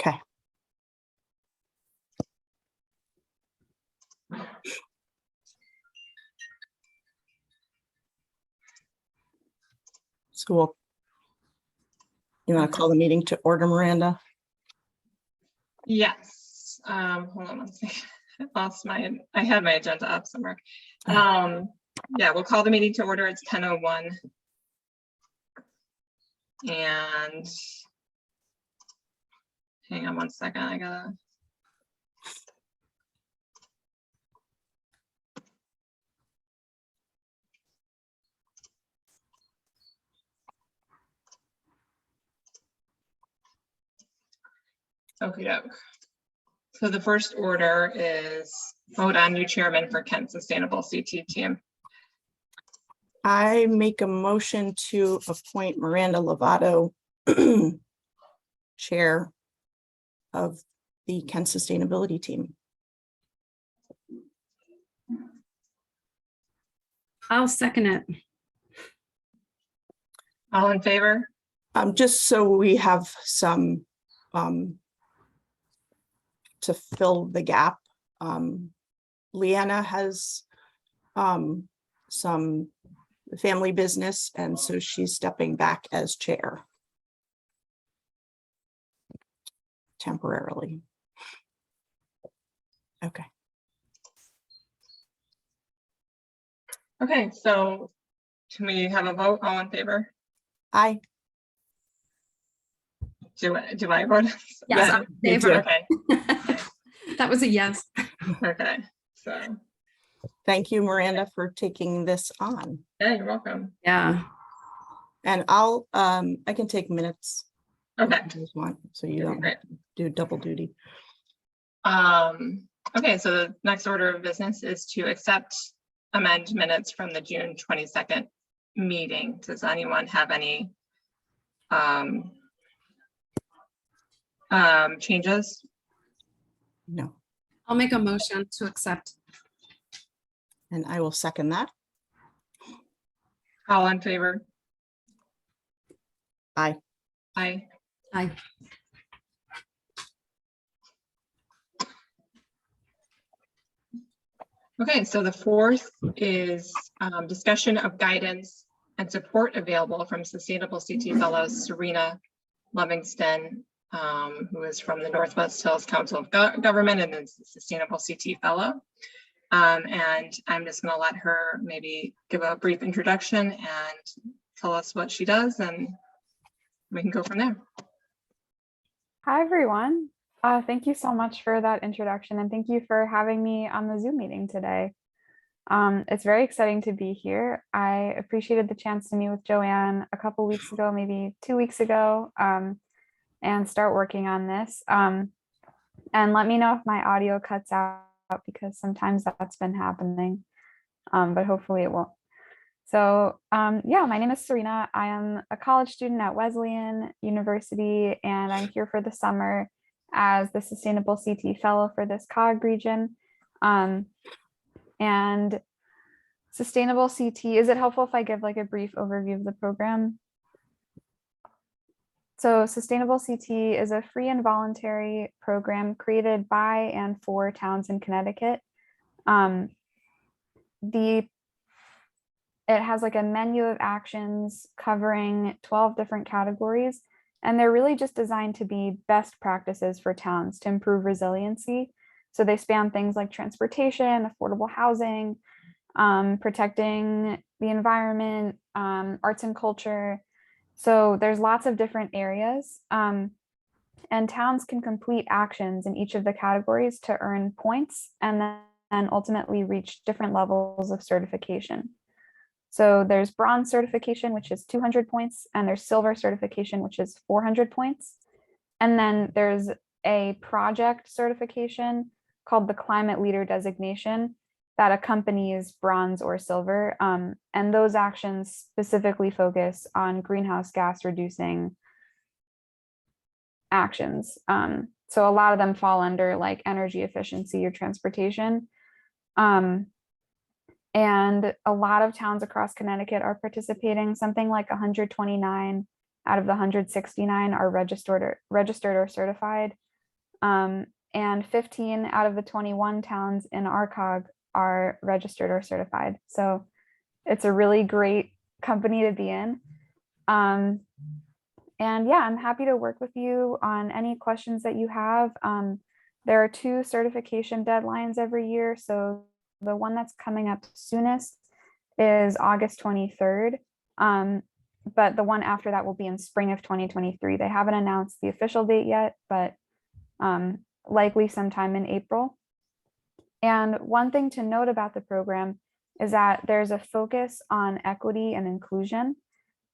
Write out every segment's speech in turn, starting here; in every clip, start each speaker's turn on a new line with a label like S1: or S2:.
S1: Okay. So you want to call the meeting to order, Miranda?
S2: Yes. Hold on one second. I had my agenda up somewhere. Yeah, we'll call the meeting to order. It's 10:01. And hang on one second. I gotta. Okay, so the first order is vote on new chairman for Kent Sustainable CT Team.
S1: I make a motion to appoint Miranda Lovato, chair of the Kent Sustainability Team.
S3: I'll second it.
S2: All in favor?
S1: Just so we have some to fill the gap. Leanna has some family business, and so she's stepping back as chair temporarily. Okay.
S2: Okay, so can we have a vote? All in favor?
S1: Aye.
S2: Do I vote?
S3: Yes,
S2: Yeah,
S3: I'm in
S1: me
S3: favor.
S2: okay,
S3: That was a yes.
S2: okay. So,
S1: Thank you, Miranda, for taking this on.
S2: yeah, you're welcome.
S3: Yeah.
S1: And I can take minutes. if
S2: Okay,
S1: you guys want, so you don't
S2: great.
S1: do double duty.
S2: Okay, so the next order of business is to accept amend minutes from the June 22nd meeting. Does anyone have any changes?
S1: No,
S3: I'll make a motion to accept.
S1: and I will second that.
S2: All in favor?
S1: Aye.
S2: Aye.
S3: Aye.
S2: Okay, so the fourth is discussion of guidance and support available from Sustainable CT Fellows Serena Livingston, who is from the Northwest Hills Council of Government and is a Sustainable CT Fellow. And I'm just going to let her maybe give a brief introduction and tell us what she does, and we can go from there.
S4: Hi, everyone. Thank you so much for that introduction, and thank you for having me on the Zoom meeting today. It's very exciting to be here. I appreciated the chance to meet with Joanne a couple weeks ago, maybe 2 weeks ago, and start working on this. And let me know if my audio cuts out because sometimes that's been happening, but hopefully it won't. So yeah, my name is Serena. I am a college student at Wesleyan University, and I'm here for the summer as the Sustainable CT Fellow for this COG region. And Sustainable CT, is it helpful if I give like a brief overview of the program? So Sustainable CT is a free and voluntary program created by and for towns in Connecticut. It has like a menu of actions covering 12 different categories, and they're really just designed to be best practices for towns to improve resiliency. So they span things like transportation, affordable housing, protecting the environment, arts and culture. So there's lots of different areas, and towns can complete actions in each of the categories to earn points and then ultimately reach different levels of certification. So there's bronze certification, which is 200 points, and there's silver certification, which is 400 points. And then there's a project certification called the Climate Leader designation that accompanies bronze or silver. And those actions specifically focus on greenhouse gas reducing actions. So a lot of them fall under like energy efficiency or transportation. And a lot of towns across Connecticut are participating. Something like 129 out of the 169 are registered or certified. And 15 out of the 21 towns in ARCOG are registered or certified. So it's a really great company to be in. And yeah, I'm happy to work with you on any questions that you have. There are 2 certification deadlines every year. So the one that's coming up soonest is August 23rd. But the one after that will be in spring of 2023. They haven't announced the official date yet, but likely sometime in April. And one thing to note about the program is that there's a focus on equity and inclusion.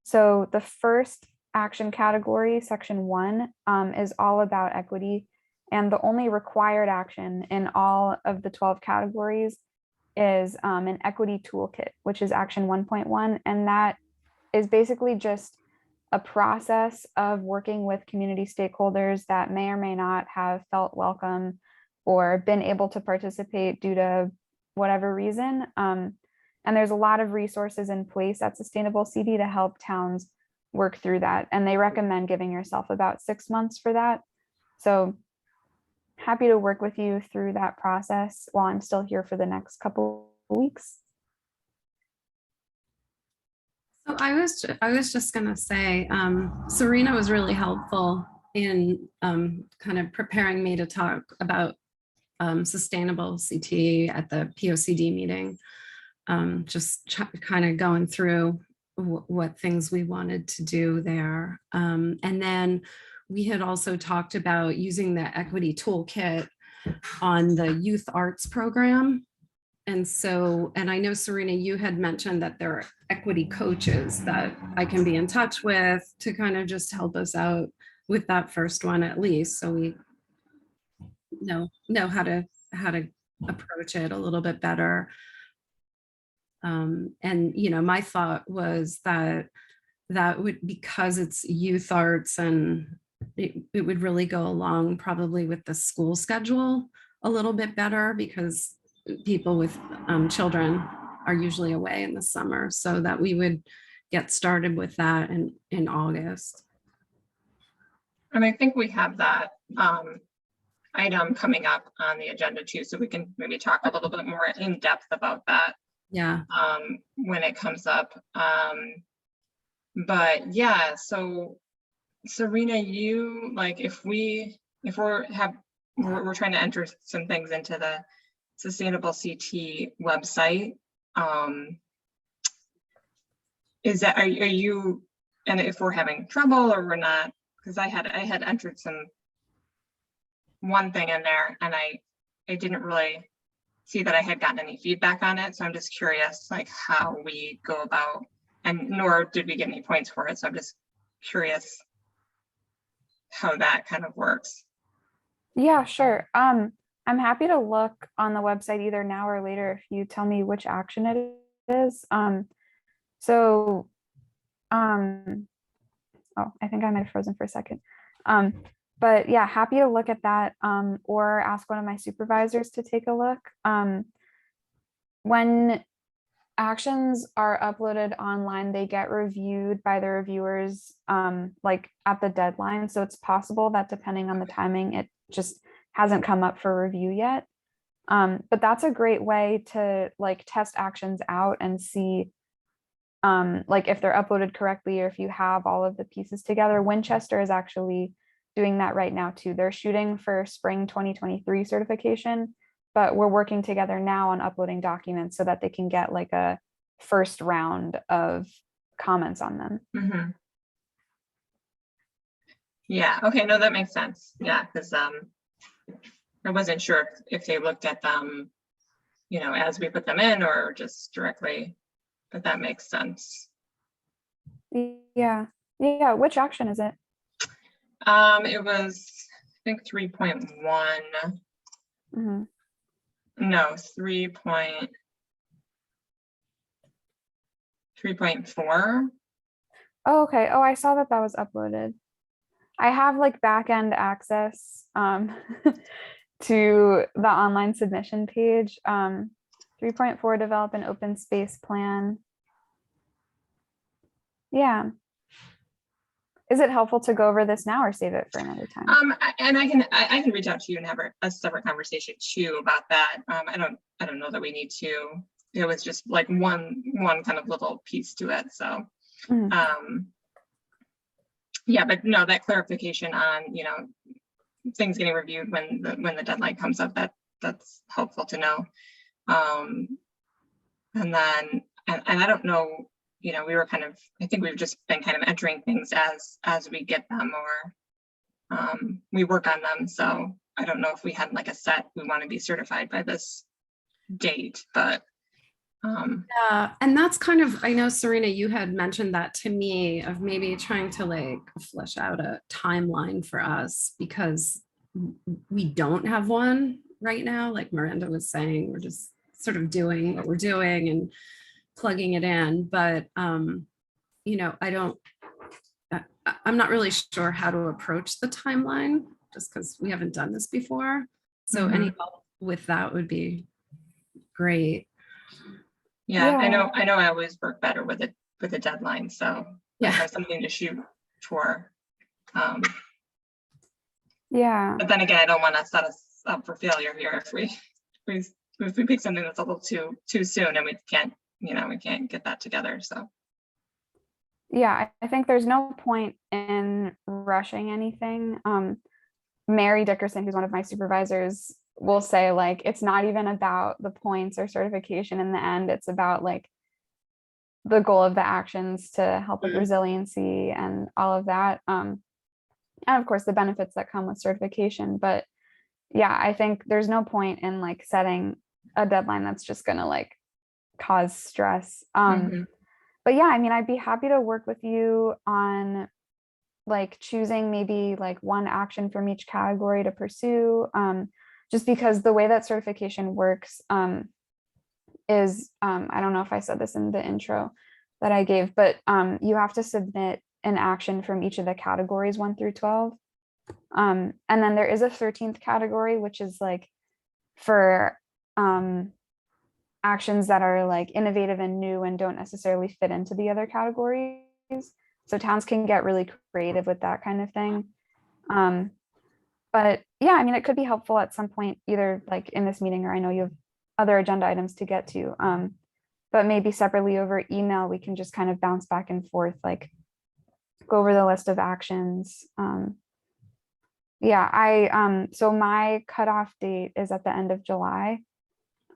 S4: So the first action category, section 1, is all about equity. And the only required action in all of the 12 categories is an equity toolkit, which is action 1.1. And that is basically just a process of working with community stakeholders that may or may not have felt welcome or been able to participate due to whatever reason. And there's a lot of resources in place at Sustainable CD to help towns work through that. And they recommend giving yourself about 6 months for that. So happy to work with you through that process while I'm still here for the next couple of weeks.
S3: So I was just gonna say, Serena was really helpful in kind of preparing me to talk about sustainable CT at the POCD meeting. Just kind of going through what things we wanted to do there. And then we had also talked about using the equity toolkit on the youth arts program. And so, and I know Serena, you had mentioned that there are equity coaches that I can be in touch with to kind of just help us out with that first one at least. So we know how to approach it a little bit better. And, you know, my thought was that would, because it's youth arts, and it would really go along probably with the school schedule a little bit better, because people with children are usually away in the summer, so that we would get started with that in August.
S2: And I think we have that item coming up on the agenda too, so we can maybe talk a little bit more in depth about that.
S3: Yeah.
S2: When it comes up. But yeah, so Serena, you like, if we're trying to enter some things into the Sustainable CT website, are you, and if we're having trouble or we're not, because I had entered one thing in there and I didn't really see that I had gotten any feedback on it. So I'm just curious, like, how we go about, and nor did we get any points for it. So I'm just curious how that kind of works.
S4: Yeah, sure. I'm happy to look on the website either now or later if you tell me which action it is. Oh, I think I might have frozen for a second. But yeah, happy to look at that, or ask one of my supervisors to take a look. When actions are uploaded online, they get reviewed by the reviewers like at the deadline. So it's possible that depending on the timing, it just hasn't come up for review yet. But that's a great way to like test actions out and see like if they're uploaded correctly or if you have all of the pieces together. Winchester is actually doing that right now too. They're shooting for spring 2023 certification, but we're working together now on uploading documents so that they can get like a first round of comments on them.
S2: Mm-hmm. Yeah, okay, no, that makes sense. Yeah, because I wasn't sure if they looked at them, you know, as we put them in or just directly, but that makes sense.
S4: Yeah. Which action is it?
S2: It was, I think 3.1.
S4: Mm-hmm.
S2: No, 3.4.
S4: Oh, okay. Oh, I saw that was uploaded. I have like back-end access to the online submission page. 3.4, develop an open space plan. Yeah. is it helpful to go over this now or save it for another time?
S2: And I can reach out to you and have a separate conversation too about that. I don't know that we need to. It was just like one kind of little piece to it. So,
S4: Mhm.
S2: yeah, but no, that clarification on, things getting reviewed when the deadline comes up, that's helpful to know. And then, and I don't know, we were I think we've just been kind of entering things as we get them, or we work on them. So I don't know if we had like a set, we want to be certified by this date, but
S3: Yeah, and that's kind of, I know Serena, you had mentioned that to me of maybe trying to like flesh out a timeline for us because we don't have one right now. Like Miranda was saying, we're just sort of doing what we're doing and plugging it in. But I'm not really sure how to approach the timeline just because we haven't done this before. So any help with that would be great.
S2: yeah,
S4: Yeah.
S2: I know I always work better with a deadline. So I
S3: Yeah.
S2: have something to shoot for.
S4: Yeah.
S2: But then again, I don't want to set us up for failure here if we pick something that's a little too soon and we can't get that together. So
S4: Yeah, I think there's no point in rushing anything. Mary Dickerson, who's one of my supervisors, will say like it's not even about the points or certification in the end. It's about like the goal of the actions to help with resiliency and all of that. And of course the benefits that come with certification. But yeah, I think there's no point in like setting a deadline that's just gonna like cause stress. But yeah, I mean, I'd be happy to work with you on like choosing maybe like one action from each category to pursue. Just because the way that certification works is, I don't know if I said this in the intro that I gave, but you have to submit an action from each of the categories 1 through 12. And then there is a 13th category, which is like for actions that are like innovative and new and don't necessarily fit into the other categories. So towns can get really creative with that kind of thing. But yeah, I mean, it could be helpful at some point, either like in this meeting, or I know you have other agenda items to get to. But maybe separately over email, we can just kind of bounce back and forth, like go over the list of actions. Yeah, so my cutoff date is at the end of July.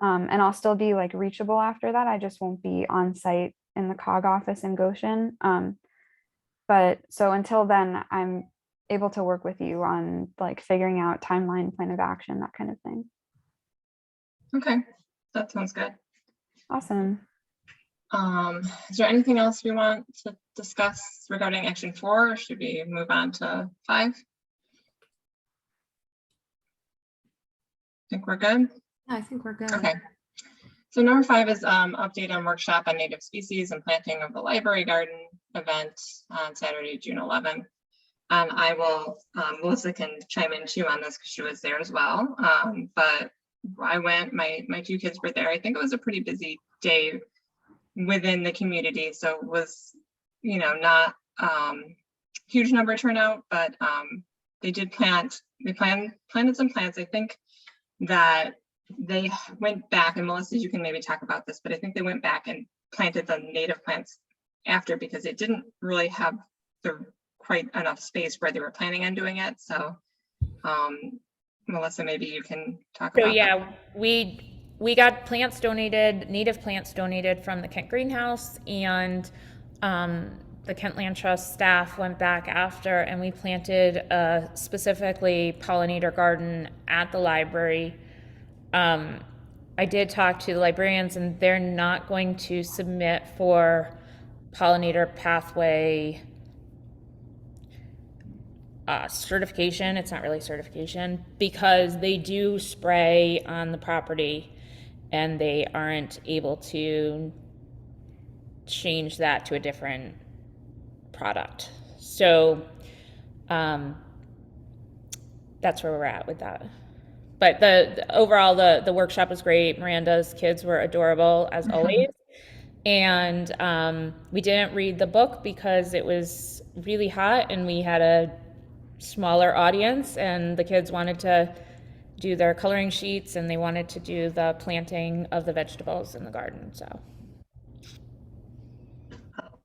S4: And I'll still be like reachable after that. I just won't be on site in the COG office in Goshen. But so until then, I'm able to work with you on like figuring out timeline, plan of action, that kind of thing.
S2: okay, that sounds good.
S4: Awesome.
S2: Is there anything else we want to discuss regarding action 4, or should we move on to 5? I think we're good.
S3: I think we're good.
S2: Okay. So number 5 is update on workshop on native species and planting of the library garden event on Saturday, June 11th. And I will, Melissa can chime in too on this because she was there as well. But I went, my 2 kids were there. I think it was a pretty busy day within the community. So it was, not huge number turnout, but they planted some plants. I think that they went back, and Melissa, you can maybe talk about this, but I think they went back and planted the native plants after because it didn't really have quite enough space where they were planning on doing it. So Melissa, maybe you can talk about
S5: that. We got plants donated, native plants donated from the Kent Greenhouse, and the Kent Land Trust staff went back after and we planted a specifically pollinator garden at the library. I did talk to the librarians and they're not going to submit for pollinator pathway certification. It's not really certification because they do spray on the property and they aren't able to change that to a different product. So that's where we're at with that. But the overall, the workshop was great. Miranda's kids were adorable as always. And we didn't read the book because it was really hot and we had a smaller audience, and the kids wanted to do their coloring sheets and they wanted to do the planting of the vegetables in the garden, so.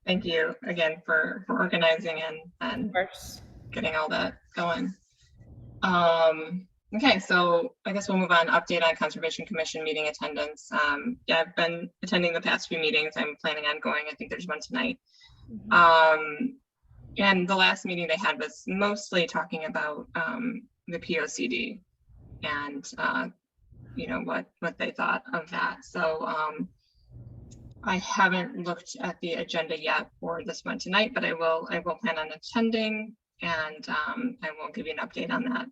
S2: Thank you again for organizing and
S5: Of course.
S2: getting all that going. Okay, so I guess we'll move on. Update on Conservation Commission meeting attendance. Yeah, I've been attending the past few meetings. I'm planning on going. I think there's one tonight. And the last meeting they had was mostly talking about the POCD and you know what they thought of that. So I haven't looked at the agenda yet for this one tonight, but I will plan on attending, and I will give you an update on that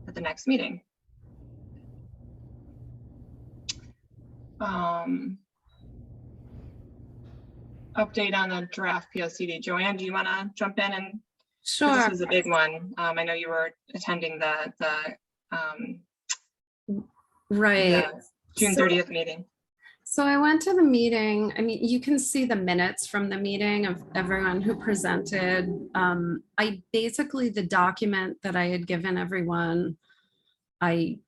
S2: at the next meeting. Update on the draft POCD. Joanne, do you want to jump in? And 'cause
S3: Sure.
S2: this is a big one. I know you were attending the
S3: Right.
S2: June
S3: So-
S2: 30th meeting.
S3: So I went to the meeting. I mean, you can see the minutes from the meeting of everyone who presented. I basically, the document that I had given everyone, I,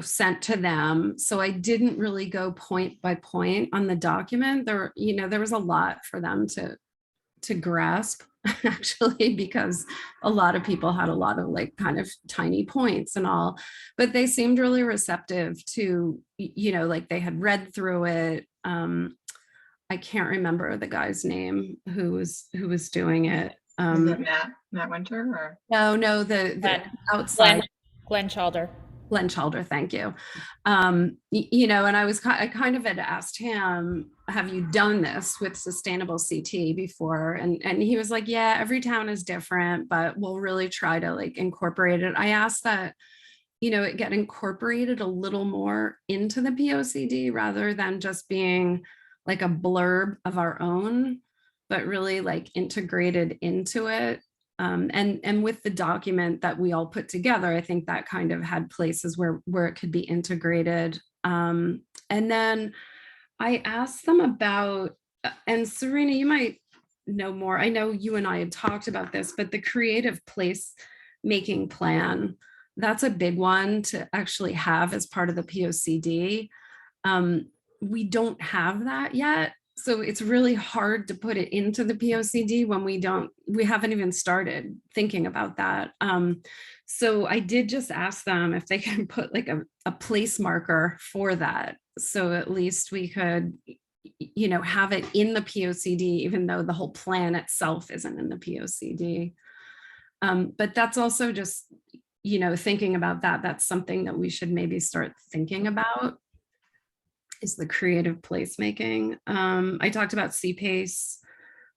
S3: sent to them. So I didn't really go point by point on the document. There was a lot for them to grasp actually, because a lot of people had a lot of like kind of tiny points and all, but they seemed really receptive to, like they had read through it. I can't remember the guy's name who was doing it.
S2: Is it Matt Winter or?
S3: No, the
S5: Glenn.
S3: outside.
S5: Glenn Chalder.
S3: Glenn Chalder, thank you. And I kind of had asked him, have you done this with sustainable CT before? And he was like, yeah, every town is different, but we'll really try to like incorporate it. I asked that, it get incorporated a little more into the POCD rather than just being like a blurb of our own, but really like integrated into it. And with the document that we all put together, I think that kind of had places where it could be integrated. And then I asked them about, and Serena, you might know more. I know you and I had talked about this, but the creative place making plan, that's a big one to actually have as part of the POCD. We don't have that yet. So it's really hard to put it into the POCD when we haven't even started thinking about that. So I did just ask them if they can put like a place marker for that. So at least we could, have it in the POCD, even though the whole plan itself isn't in the POCD. But that's also just, thinking about that, that's something that we should maybe start thinking about. Is the creative placemaking. I talked about CPACE,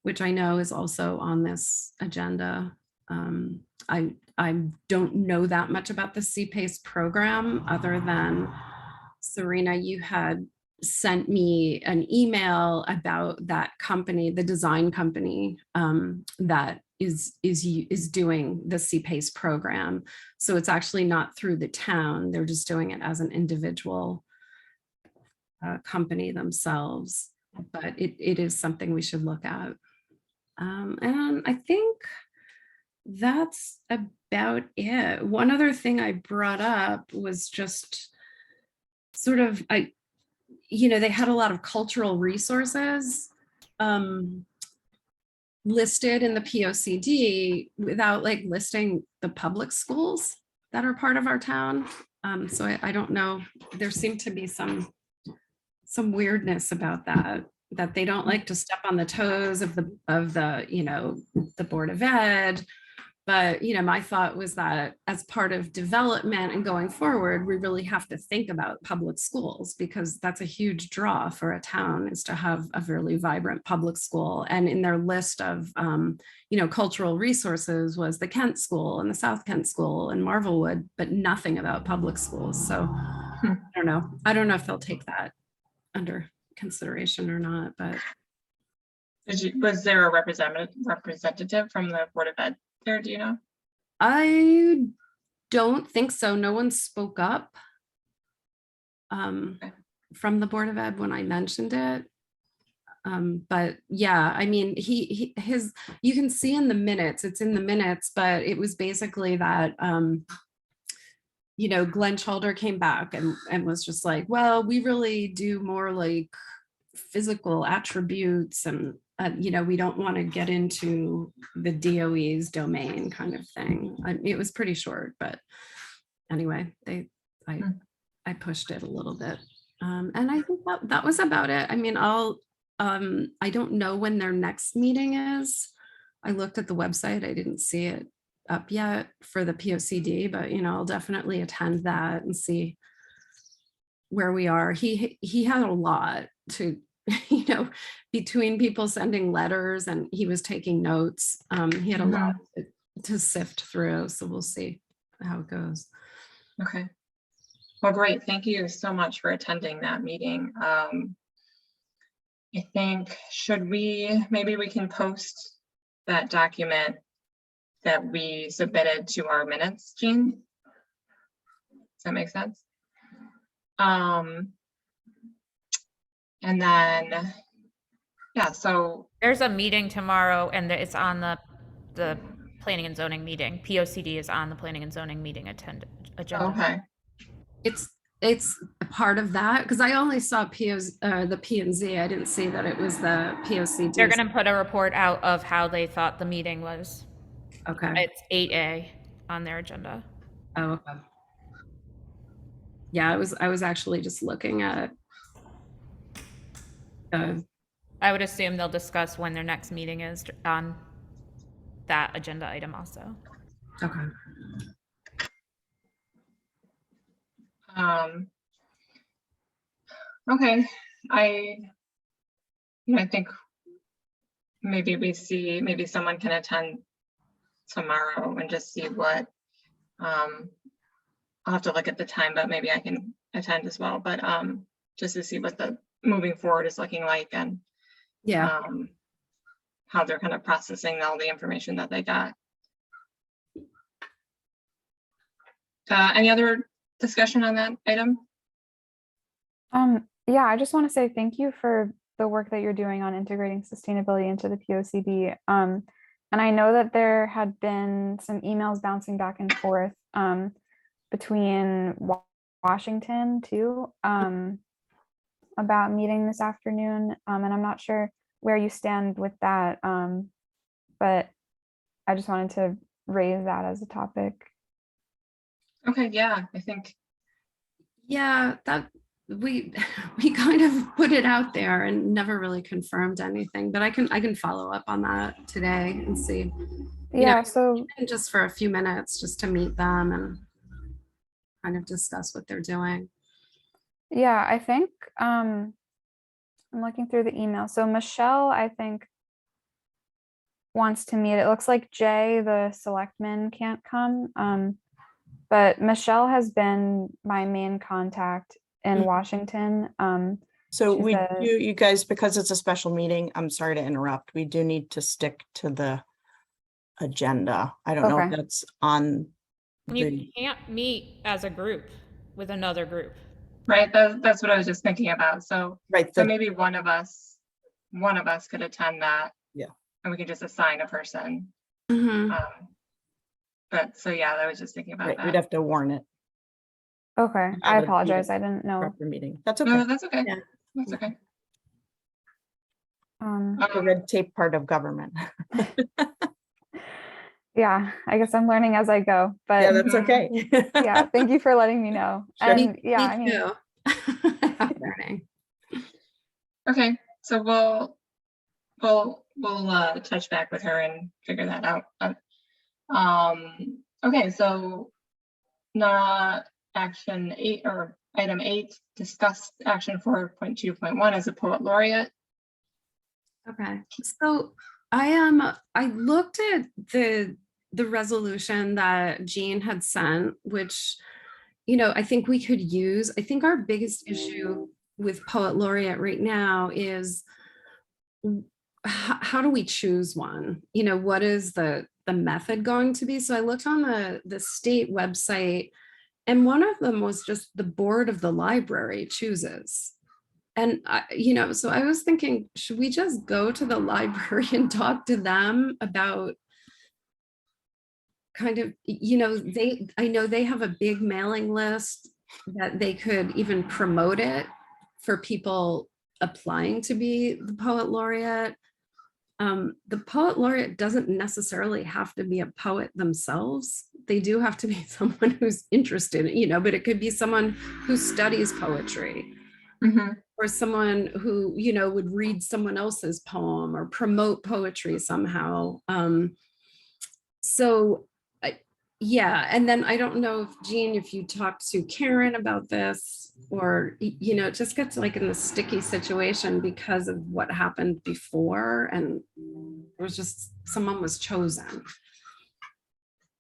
S3: which I know is also on this agenda. I don't know that much about the CPACE program other than Serena, you had sent me an email about that company, the design company that is doing the CPACE program. So it's actually not through the town. They're just doing it as an individual company themselves, but it is something we should look at. And I think that's about it. One other thing I brought up was just sort of, they had a lot of cultural resources listed in the POCD without like listing the public schools that are part of our town. So I don't know, there seemed to be some weirdness about that they don't like to step on the toes of the the Board of Ed. But my thought was that as part of development and going forward, we really have to think about public schools, because that's a huge draw for a town, is to have a really vibrant public school. And in their list of cultural resources was the Kent School and the South Kent School and Marvelwood, but nothing about public schools. So I don't know if they'll take that under consideration or not, but
S2: Was there a representative from the Board of Ed there? Do you know?
S3: I don't think so. No one spoke up from the Board of Ed when I mentioned it. But yeah, I mean, his, you can see in the minutes, it's in the minutes, but it was basically that, Glenn Chalder came back and was just like, well, we really do more like physical attributes and, we don't want to get into the DOE's domain kind of thing. It was pretty short, but anyway, I pushed it a little bit. And I think that was about it. I mean, I don't know when their next meeting is. I looked at the website. I didn't see it up yet for the POCD, but I'll definitely attend that and see where we are. He had a lot to, between people sending letters and he was taking notes. He had a lot to sift through. So we'll see how it goes.
S2: Okay. Well, great. Thank you so much for attending that meeting. I think, maybe we can post that document that we submitted to our minutes, Jean? Does that make sense? And then, yeah, so,
S5: There's a meeting tomorrow and it's on the planning and zoning meeting. POCD is on the planning and zoning meeting agenda.
S2: okay,
S3: It's a part of that because I only saw the P and Z. I didn't see that it was the POCD.
S5: They're going to put a report out of how they thought the meeting was.
S3: Okay.
S5: It's 8A on their agenda.
S3: Oh, okay. Yeah, I was actually just looking at.
S5: I would assume they'll discuss when their next meeting is on that agenda item also.
S3: Okay.
S2: Okay, I think maybe someone can attend tomorrow and just see what, I'll have to look at the time, but maybe I can attend as well, but just to see what the moving forward is looking like and
S3: Yeah.
S2: How they're kind of processing all the information that they got. Any other discussion on that item?
S4: Yeah, I just want to say thank you for the work that you're doing on integrating sustainability into the POCD. And I know that there had been some emails bouncing back and forth between Washington too, about meeting this afternoon. And I'm not sure where you stand with that, but I just wanted to raise that as a topic.
S2: Okay, yeah, I think.
S3: Yeah, that we kind of put it out there and never really confirmed anything, but I can follow up on that today and see.
S4: Yeah, so
S3: even just for a few minutes, just to meet them and kind of discuss what they're doing.
S4: yeah, I think I'm looking through the email. So Michelle, I think, wants to meet. It looks like Jay, the selectman, can't come. But Michelle has been my main contact in Washington.
S1: So
S4: she's
S1: we
S4: a-
S1: do, you guys, because it's a special meeting, I'm sorry to interrupt. We do need to stick to the agenda. I don't know if
S4: Okay.
S1: that's on
S5: You
S1: the,
S5: can't meet as a group with another group.
S2: Right, that's what I was just thinking about. So
S1: right,
S2: so
S1: the,
S2: maybe one of us could attend that.
S1: Yeah.
S2: And we could just assign a person.
S3: Mhm.
S2: But so yeah, I was just thinking about
S1: right, we'd
S2: that.
S1: have to warn it.
S4: Okay, I
S1: That would be
S4: apologize.
S1: the
S4: I didn't know.
S1: Proper meeting. That's
S2: No,
S1: okay.
S2: that's okay.
S1: Yeah.
S2: That's okay.
S1: The red tape part of government.
S4: Yeah, I guess I'm learning as I go, but
S1: Yeah, that's okay.
S4: yeah, thank you for letting me know.
S1: Sure.
S4: And yeah, I
S3: Me
S4: mean,
S3: too. I'm learning.
S2: Okay, so we'll touch back with her and figure that out. Okay, so action 8 or item 8, discuss action 4.2.1 as a poet laureate.
S3: Okay, so I looked at the resolution that Jean had sent, which, I think we could use. I think our biggest issue with Poet Laureate right now is how do we choose one? What is the method going to be? So I looked on the state website, and one of them was just the board of the library chooses. And so I was thinking, should we just go to the library and talk to them about kind of, I know they have a big mailing list that they could even promote it for people applying to be the poet laureate. The poet laureate doesn't necessarily have to be a poet themselves. They do have to be someone who's interested, but it could be someone who studies poetry. Or someone who, would read someone else's poem or promote poetry somehow. Yeah. And then I don't know if Jean, if you talked to Karen about this, or, it just gets like in the sticky situation because of what happened before. And it was just, someone was chosen.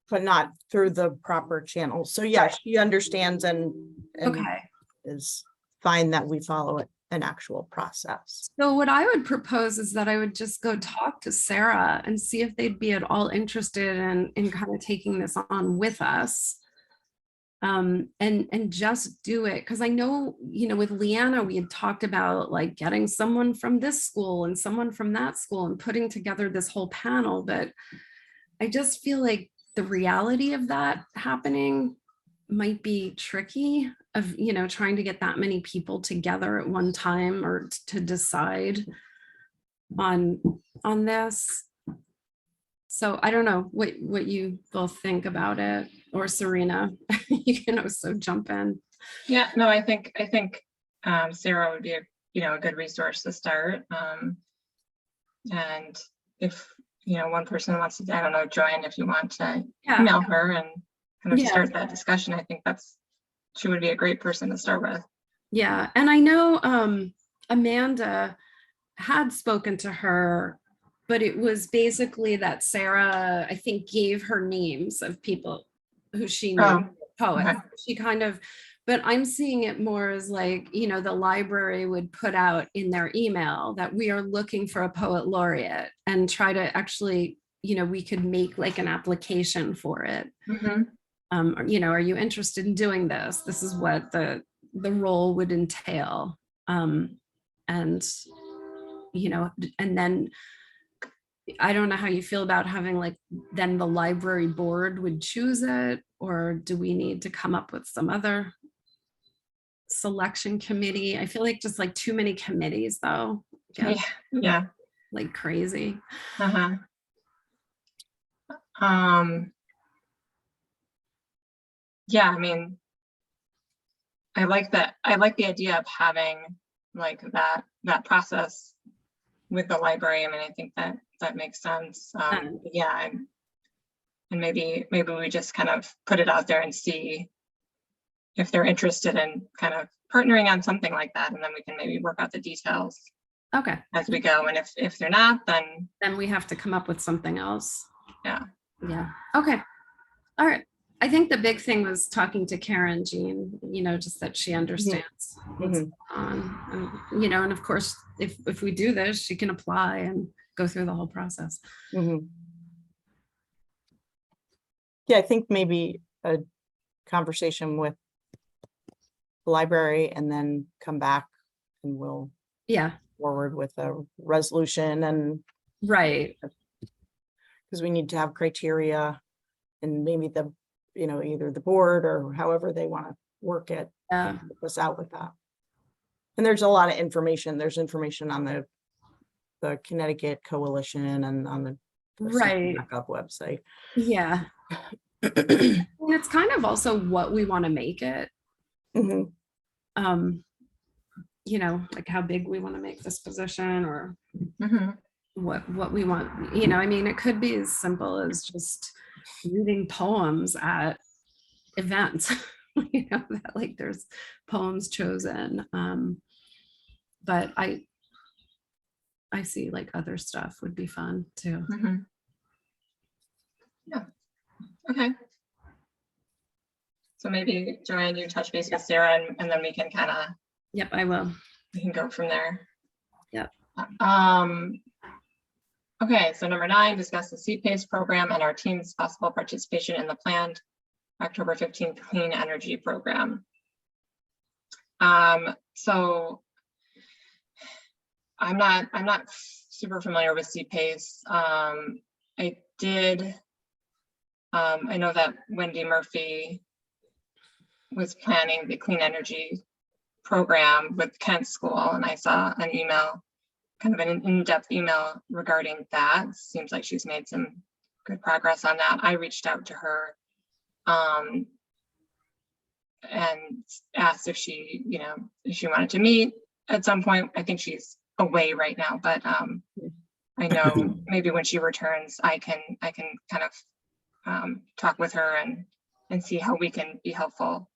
S1: But not through the proper channels. So yeah, she understands and
S3: Okay.
S1: is fine that we follow an actual process.
S3: So what I would propose is that I would just go talk to Sarah and see if they'd be at all interested in kind of taking this on with us. And just do it. Because I know, with Leanna, we had talked about like getting someone from this school and someone from that school and putting together this whole panel. But I just feel like the reality of that happening might be tricky, of trying to get that many people together at one time or to decide on this. So I don't know what you both think about it, or Serena, you can also jump in.
S2: Yeah, no, I think Sarah would be a good resource to start. And if one person wants to, I don't know, join, if you want to email her and kind of start that discussion, I think she would be a great person to start with.
S3: Yeah, and I know Amanda had spoken to her, but it was basically that Sarah, I think, gave her names of people who she knew, poets.
S2: Okay.
S3: She kind of, but I'm seeing it more as like, the library would put out in their email that we are looking for a poet laureate, and try to actually, we could make like an application for it. Are you interested in doing this? This is what the role would entail. And then I don't know how you feel about having like, then the library board would choose it, or do we need to come up with some other selection committee? I feel like just like too many committees though.
S2: Yeah.
S3: Like crazy.
S2: Yeah, I mean, I like that. I like the idea of having like that process with the library. I mean, I think that makes sense. Yeah, and maybe we just kind of put it out there and see if they're interested in kind of partnering on something like that, and then we can maybe work out the details as we go. And if they're not, then
S3: we have to come up with something else.
S2: Yeah.
S3: Okay. All right. I think the big thing was talking to Karen, Jean, just that she understands what's going on. And of course, if we do this, she can apply and go through the whole process.
S1: Yeah, I think maybe a conversation with the library and then come back and we'll forward with a resolution. And
S3: right,
S1: because we need to have criteria, and maybe either the board or however they want to work it, help us out with that. And there's a lot of information. There's information on the Connecticut Coalition and on the backup website.
S3: Yeah. And it's kind of also what we want to make it. Like how big we want to make this position, or what we want. I mean, it could be as simple as just reading poems at events. That like there's poems chosen. But I see like other stuff would be fun too.
S2: Yeah. Okay. So maybe Joanne, you touch base with Sarah, and then we can kind of.
S3: Yep, I will.
S2: We can go from there.
S3: Yep.
S2: Okay, so number 9, discuss the CPACE program and our team's possible participation in the planned October 15th Clean Energy Program. So I'm not super familiar with CPACE. I know that Wendy Murphy was planning the clean energy program with Kent School, and I saw an email, kind of an in-depth email regarding that. Seems like she's made some good progress on that. I reached out to her and asked if she, if she wanted to meet at some point. I think she's away right now, but I know maybe when she returns, I can kind of talk with her and see how we can be helpful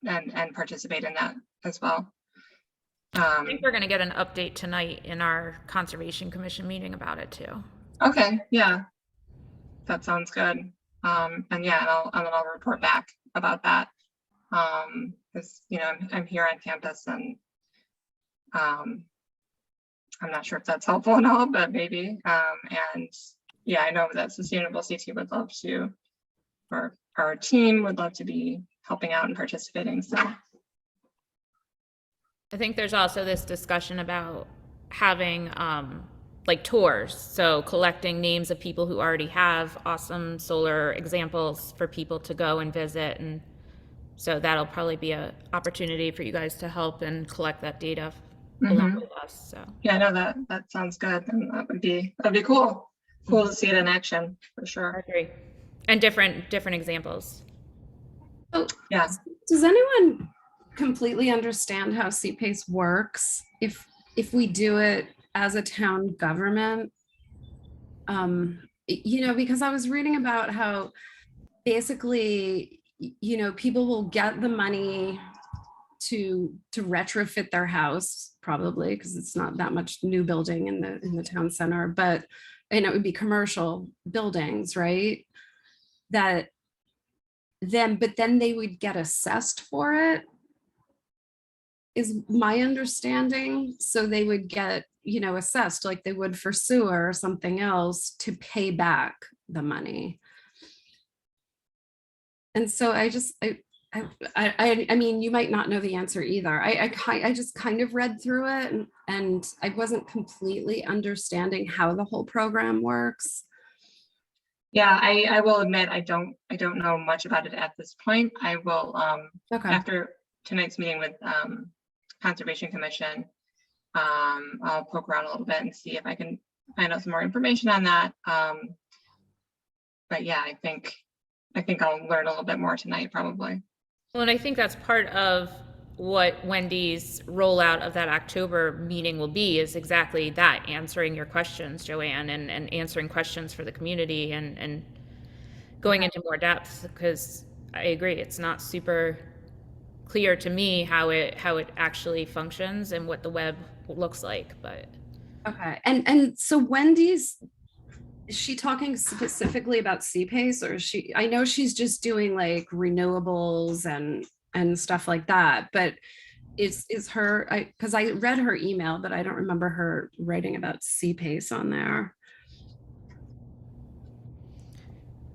S2: and participate in that as well.
S5: I think we're going to get an update tonight in our Conservation Commission meeting about it too.
S2: Okay, yeah, that sounds good. And I'll report back about that. Because I'm here on campus, and I'm not sure if that's helpful at all, but maybe. And yeah, I know that Sustainable CT would love to, or our team would love to be helping out and participating. So
S5: I think there's also this discussion about having like tours. So collecting names of people who already have awesome solar examples for people to go and visit. And so that'll probably be an opportunity for you guys to help and collect that data along with us. So
S2: yeah, no, that sounds good. And that'd be cool. Cool to see it in action for
S5: I
S2: sure.
S5: agree. And different examples.
S3: So
S2: Yeah.
S3: does anyone completely understand how CPACE works if we do it as a town government? Because I was reading about how basically, people will get the money to retrofit their house, probably because it's not that much new building in the town center, but it would be commercial buildings, right? But then they would get assessed for it, is my understanding. So they would get, assessed like they would for sewer or something else to pay back the money. And so I mean, you might not know the answer either. I just kind of read through it and I wasn't completely understanding how the whole program works.
S2: Yeah, I will admit I don't know much about it at this point. I will
S3: Okay.
S2: after tonight's meeting with Conservation Commission, I'll poke around a little bit and see if I can find out some more information on that. But yeah, I think I'll learn a little bit more tonight probably.
S5: Well, and I think that's part of what Wendy's rollout of that October meeting will be, is exactly that, answering your questions, Joanne, and answering questions for the community and going into more depth, because I agree, it's not super clear to me how it actually functions and what the web looks like, but.
S3: Okay, and so Wendy's, is she talking specifically about CPACE, or is she, I know she's just doing like renewables and stuff like that, but is her, because I read her email, but I don't remember her writing about CPACE on there.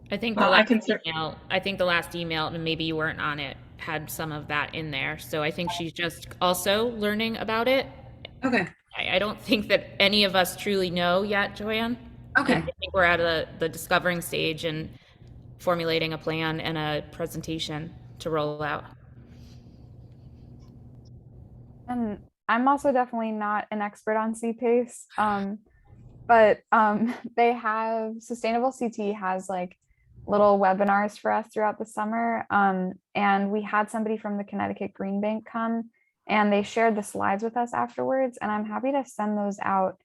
S5: I think
S2: Well,
S5: I think the last email, and maybe you weren't on it, had some of that in there. So I think she's just also learning about it.
S3: Okay.
S5: I don't think that any of us truly know yet, Joanne.
S3: Okay.
S5: I think we're at the discovering stage and formulating a plan and a presentation to roll out.
S4: And I'm also definitely not an expert on CPACE, but they have, Sustainable CT has like little webinars for us throughout the summer. And we had somebody from the Connecticut Green Bank come and they shared the slides with us afterwards. And I'm happy to send those out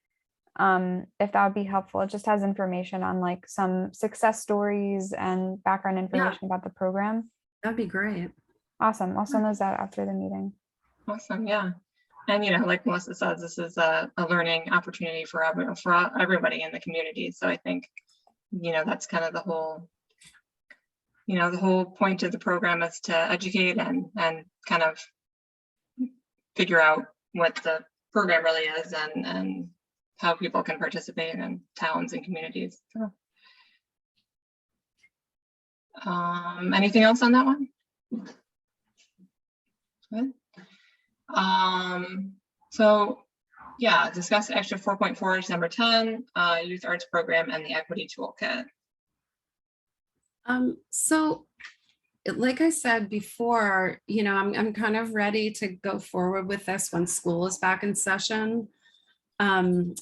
S4: if that would be helpful. It just has information on like some success stories and background information about the program.
S3: That'd be great.
S4: Awesome. I'll send those out after the meeting.
S2: Awesome, yeah. And like Melissa says, this is a learning opportunity for everybody in the community. So I think, that's kind of the whole, the whole point of the program is to educate and kind of figure out what the program really is and how people can participate in towns and communities. So, anything else on that one? Good. So yeah, discuss extra 4.4, number 10, youth arts program and the equity toolkit.
S3: So like I said before, you know, I'm kind of ready to go forward with this when school is back in session. I'm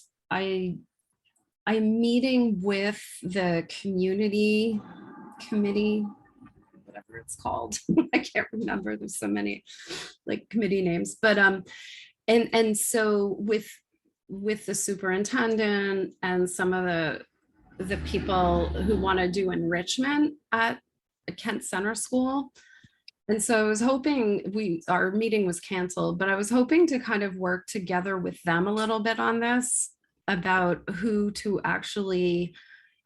S3: meeting with the community committee, whatever it's called. I can't remember. There's so many like committee names, but and so with the superintendent and some of the people who want to do enrichment at Kent Center School. And so I was hoping our meeting was canceled, but I was hoping to kind of work together with them a little bit on this about who to actually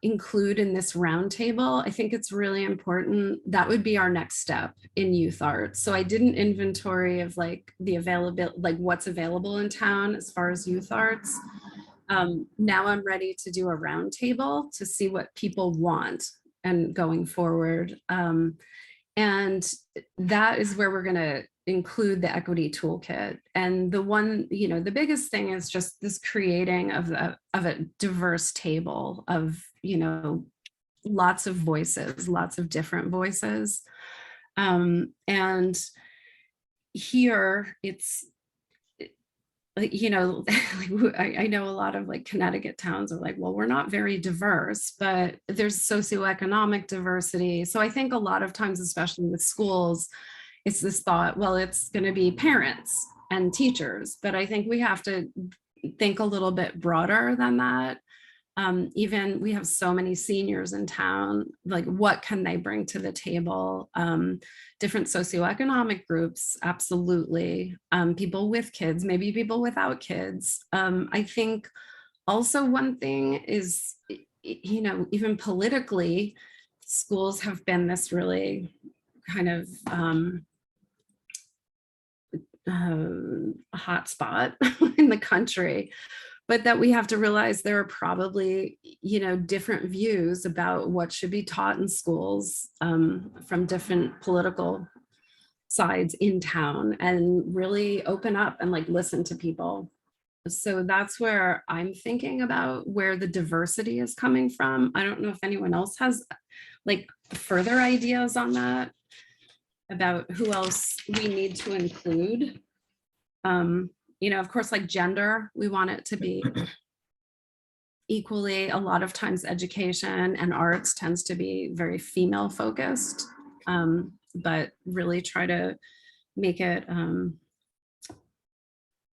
S3: include in this roundtable. I think it's really important. That would be our next step in youth arts. So I did an inventory of like the availability, like what's available in town as far as youth arts. Now I'm ready to do a roundtable to see what people want and going forward. And that is where we're going to include the equity toolkit. And the one, you know, the biggest thing is just this creating of a diverse table of, you know, lots of voices, lots of different voices. And here it's, like, you know, I know a lot of like Connecticut towns are like, well, we're not very diverse, but there's socioeconomic diversity. So I think a lot of times, especially with schools, it's this thought, well, it's going to be parents and teachers, but I think we have to think a little bit broader than that. Even we have so many seniors in town, like what can they bring to the table? Different socioeconomic groups, absolutely. People with kids, maybe people without kids. I think also one thing is, you know, even politically, schools have been this really kind of hot spot in the country. But that we have to realize there are probably, you know, different views about what should be taught in schools from different political sides in town, and really open up and like listen to people. So that's where I'm thinking about where the diversity is coming from. I don't know if anyone else has like further ideas on that, about who else we need to include. You know, of course, like gender, we want it to be equally. A lot of times education and arts tends to be very female focused, but really try to make it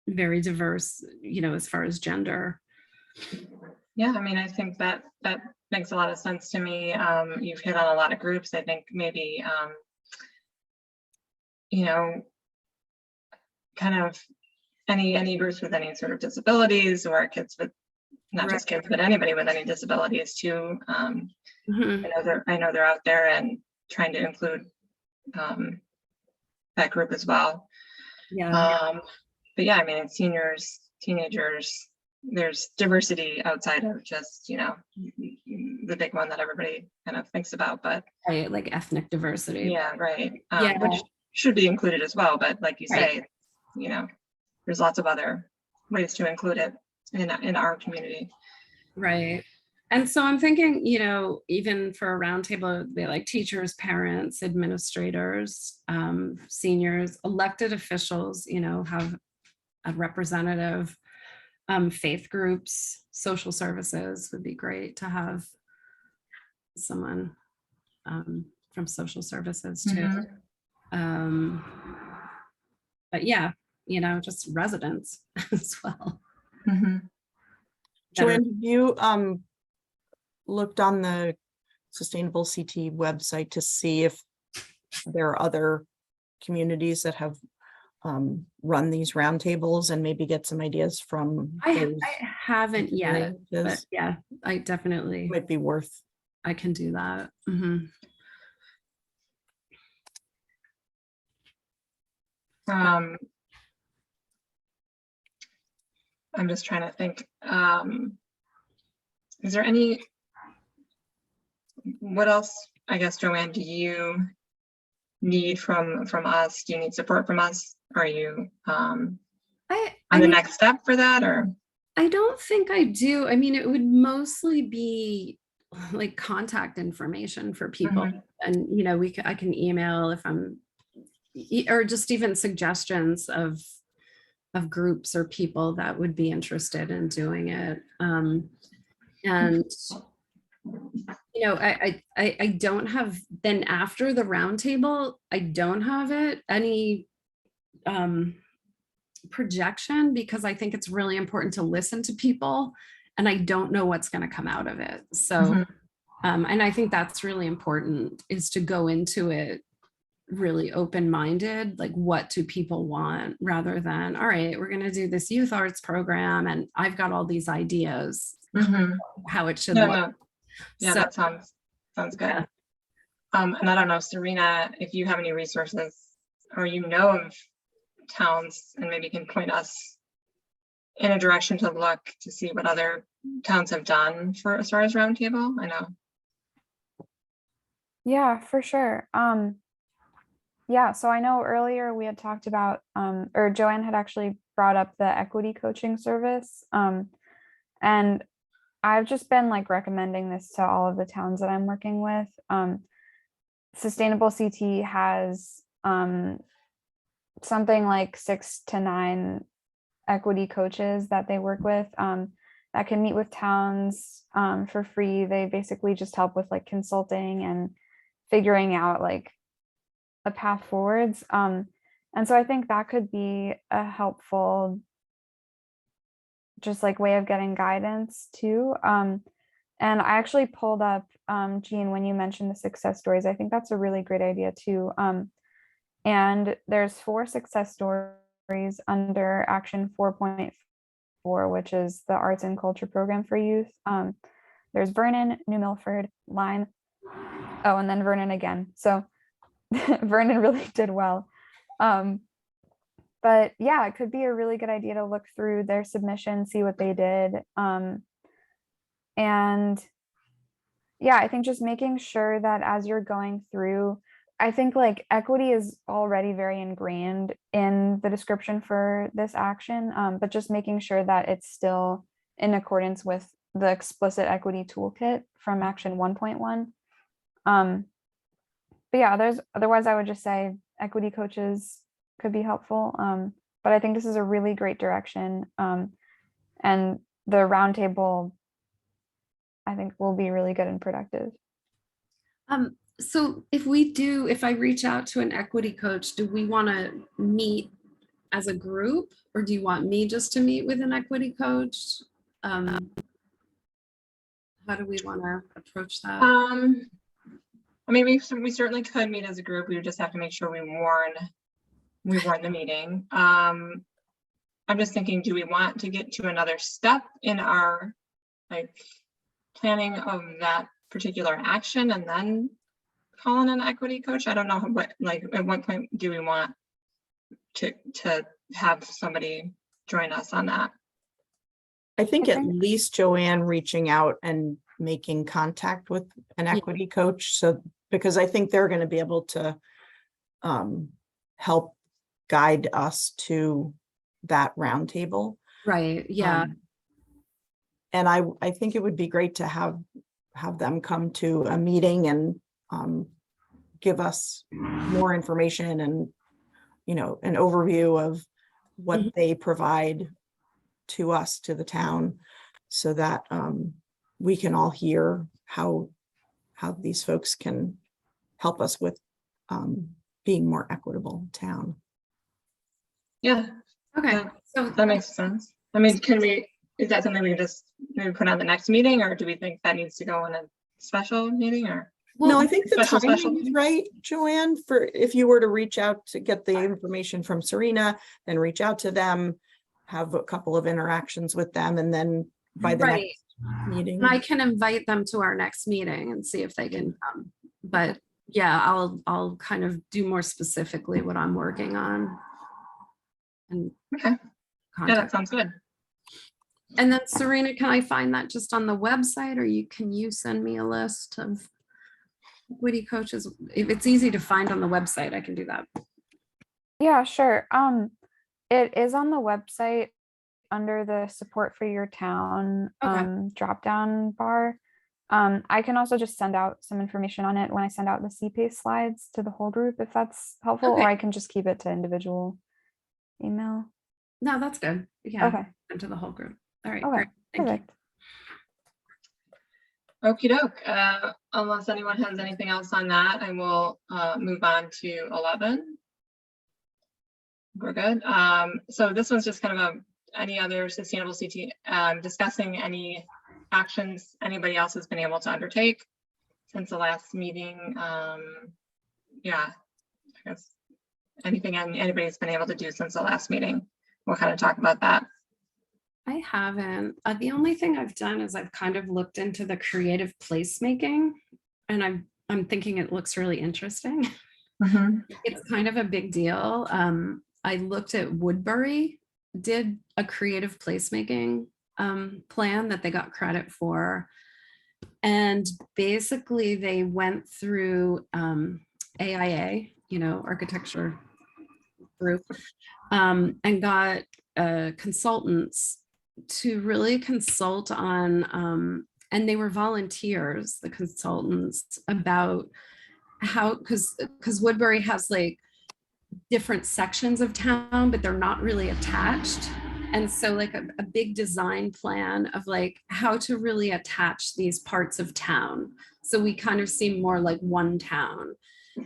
S3: very diverse, you know, as far as gender.
S2: Yeah, I mean, I think that makes a lot of sense to me. You've hit on a lot of groups. I think maybe, you know, kind of any groups with any sort of disabilities, or kids with, not just kids, but anybody with any disabilities too. I know they're out there and trying to include that group as well.
S3: Yeah.
S2: But yeah, I mean, it's seniors, teenagers, there's diversity outside of just, you know, the big one that everybody kind of thinks about, but
S3: Right, like ethnic diversity.
S2: yeah, right.
S3: Yeah.
S2: Which should be included as well, but like you
S3: Right.
S2: say, you know, there's lots of other ways to include it in our community.
S3: Right. And so I'm thinking, you know, even for a roundtable, they like teachers, parents, administrators, seniors, elected officials, you know, have a representative, faith groups, social services would be great to have someone from social services too. But yeah, you know, just residents as well.
S1: Joanne, have you looked on the Sustainable CT website to see if there are other communities that have run these roundtables, and maybe get some ideas from
S3: I
S1: those
S3: haven't yet, but
S1: experiences?
S3: yeah, I definitely,
S1: Might be worth.
S3: I can do that.
S2: I'm just trying to think, is there any, what else, I guess, Joanne, do you need from us? Do you need support from us? Are you,
S3: I I
S2: And the
S3: mean,
S2: next step for that, or?
S3: I don't think I do. I mean, it would mostly be like contact information for people.
S2: Mhm.
S3: And, I can email if I'm, or just even suggestions of groups or people that would be interested in doing it. And I don't have, then after the roundtable, I don't have any projection, because I think it's really important to listen to people, and I don't know what's going to come out of it. So,
S2: Mhm.
S3: and I think that's really important, is to go into it really open-minded, like what do people want, rather than, all right, we're going to do this youth arts program and I've got all these ideas
S2: Mhm.
S3: how it should
S2: No,
S3: look.
S2: no, yeah,
S3: So,
S2: that sounds good.
S3: yeah.
S2: And I don't know, Serena, if you have any resources or of towns, and maybe can point us in a direction to look to see what other towns have done for as far as roundtable. I know.
S4: Yeah, for sure. Yeah, so I know earlier we had talked about, or Joanne had actually brought up the equity coaching service. And I've just been like recommending this to all of the towns that I'm working with. Sustainable CT has something like 6 to 9 equity coaches that they work with, that can meet with towns for free. They basically just help with like consulting and figuring out like a path forwards. And so I think that could be a helpful just like way of getting guidance too. And I actually pulled up, Jean, when you mentioned the success stories, I think that's a really great idea too. And there's 4 success stories under Action 4.4, which is the Arts and Culture Program for Youth. There's Vernon, New Milford, Lyme, oh, and then Vernon again. So Vernon really did well. But yeah, it could be a really good idea to look through their submission, see what they did. And yeah, I think just making sure that as you're going through, I think like equity is already very ingrained in the description for this action, but just making sure that it's still in accordance with the explicit equity toolkit from Action 1.1. But yeah, otherwise I would just say equity coaches could be helpful. But I think this is a really great direction. And the roundtable, I think, will be really good and productive.
S3: So if I reach out to an equity coach, do we want to meet as a group, or do you want me just to meet with an equity coach? How do we want to approach that?
S2: I mean, we certainly could meet as a group. We would just have to make sure we warn the meeting. I'm just thinking, do we want to get to another step in our like planning of that particular action and then call in an equity coach? I don't know at what point do we want to have somebody join us on that?
S1: I think
S4: I
S1: at
S4: think-
S1: least Joanne reaching out and making contact with an equity coach. So, because I think they're going to be able to help guide us to that roundtable.
S3: Right. Yeah.
S1: And I think it would be great to have them come to a meeting and give us more information and, an overview of what they provide to us, to the town, so that we can all hear how these folks can help us with being more equitable town.
S2: Yeah,
S3: Okay.
S2: Yeah.
S3: So
S2: that makes sense. I mean, is that something we can just maybe put on the next meeting, or do we think that needs to go in a special meeting, or?
S1: No, I think the
S2: Special
S1: timing is right, Joanne, for if you were to reach out to get the information from Serena, then reach out to them, have a couple of interactions with them, and then by the
S3: Right.
S1: next meeting.
S3: And I can invite them to our next meeting and see if they can come. But yeah, I'll kind of do more specifically what I'm working on. And
S2: Okay. Yeah, that
S3: contact.
S2: sounds good.
S3: And then Serena, can I find that just on the website, or can you send me a list of equity coaches? If it's easy to find on the website, I can do that.
S4: Yeah, sure. It is on the website under the support for your town
S3: Okay.
S4: drop down bar. I can also just send out some information on it when I send out the CPACE slides to the whole group if that's helpful, or
S3: Okay.
S4: I can just keep it to individual email.
S3: No, that's good. Yeah.
S4: Okay.
S3: And to the whole group. All right,
S4: Okay,
S3: great. Thank you.
S4: perfect.
S2: Okey doke. Unless anyone has anything else on that, I will move on to 11. We're good. So this one's just kind of any other sustainable CT, discussing any actions anybody else has been able to undertake since the last meeting. Yeah, I guess anything anybody's been able to do since the last meeting. We'll kind of talk about that.
S3: I haven't. The only thing I've done is I've kind of looked into the creative placemaking, and I'm thinking it looks really interesting. It's kind of a big deal. I looked at Woodbury did a creative placemaking plan that they got credit for. And basically they went through AIA, architecture group, and got consultants to really consult on, and they were volunteers, the consultants, about how, because Woodbury has like different sections of town, but they're not really attached. And so like a big design plan of like how to really attach these parts of town. So we kind of seem more like one town.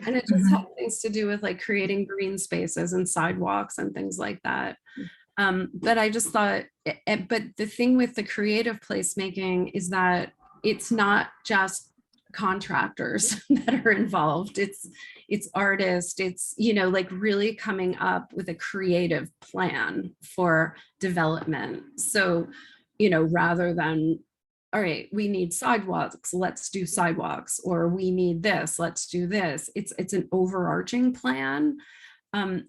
S3: And it just had things to do with like creating green spaces and sidewalks and things like that. But I just thought, but the thing with the creative placemaking is that it's not just contractors that are involved. It's artists, it's, like really coming up with a creative plan for development. So, rather than, all right, we need sidewalks, let's do sidewalks, or we need this, let's do this. It's an overarching plan.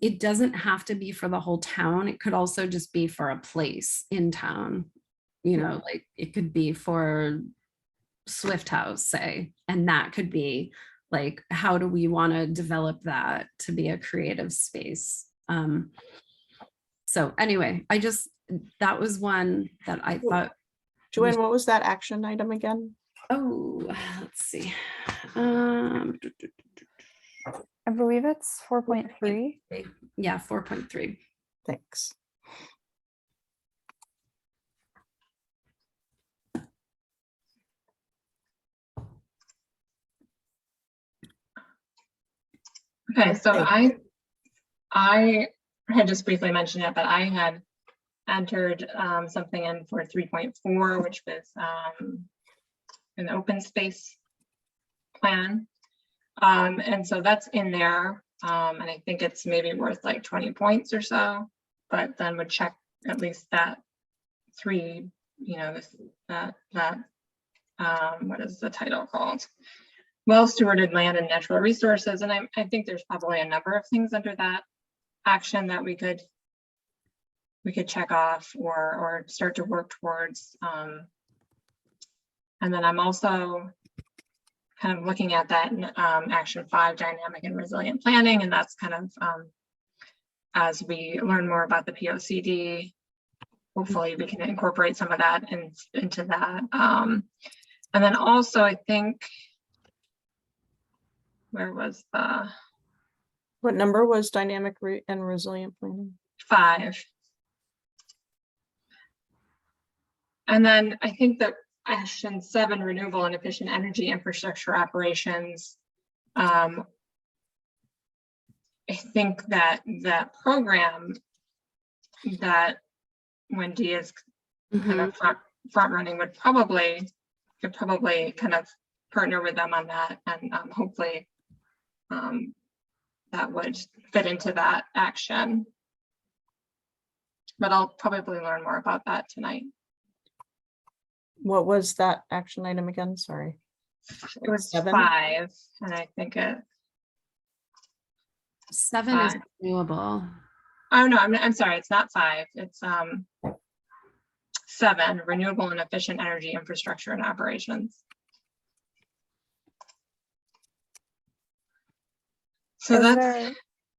S3: It doesn't have to be for the whole town. It could also just be for a place in town. Like it could be for Swift House, say, and that could be like, how do we want to develop that to be a creative space? So anyway, that was one that I thought.
S1: Joanne, what was that action item again?
S3: Oh, let's see.
S4: I believe it's 4.3.
S3: Yeah, 4.3.
S1: Thanks.
S2: Okay, so I had just briefly mentioned it, but I had entered something in for 3.4, which was an open space plan. And so that's in there. And I think it's maybe worth like 20 points or so, but then would check at least that 3, what is the title called? Well-stewarded land and natural resources. And I think there's probably a number of things under that action that we could check off or start to work towards. And then I'm also kind of looking at that action 5, dynamic and resilient planning. And that's kind of as we learn more about the POCD, hopefully we can incorporate some of that into that. And then also I think, where was the
S1: What number was dynamic and resilient planning?
S2: 5? And then I think that action 7, renewable and efficient energy infrastructure operations. I think that that program that Wendy is kind of front running could probably kind of partner with them on that, and hopefully that would fit into that action. But I'll probably learn more about that tonight.
S1: What was that action item again? Sorry.
S2: It was
S1: 7?
S2: 5, and I think it.
S3: 7 is renewable.
S2: Oh no, I'm sorry. It's not 5. It's 7, renewable and efficient energy infrastructure and operations. So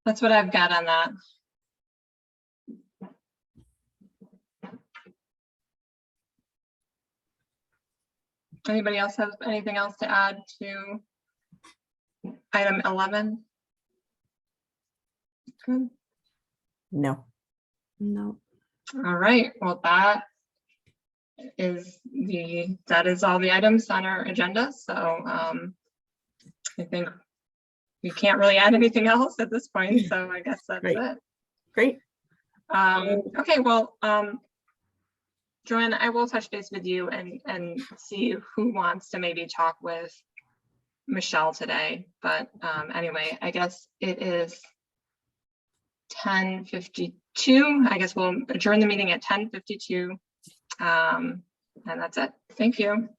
S2: that's what I've got on that. Anybody else have anything else to add to item 11? Good.
S1: No.
S3: No.
S2: All right, well, that is all the items on our agenda. So I think we can't really add anything else at this point. So I guess that's
S1: Great.
S2: it.
S1: Great.
S2: Okay, well, Joanne, I will touch base with you and see who wants to maybe talk with Michelle today. But anyway, I guess it is 10:52. I guess we'll adjourn the meeting at 10:52. And that's it. Thank you.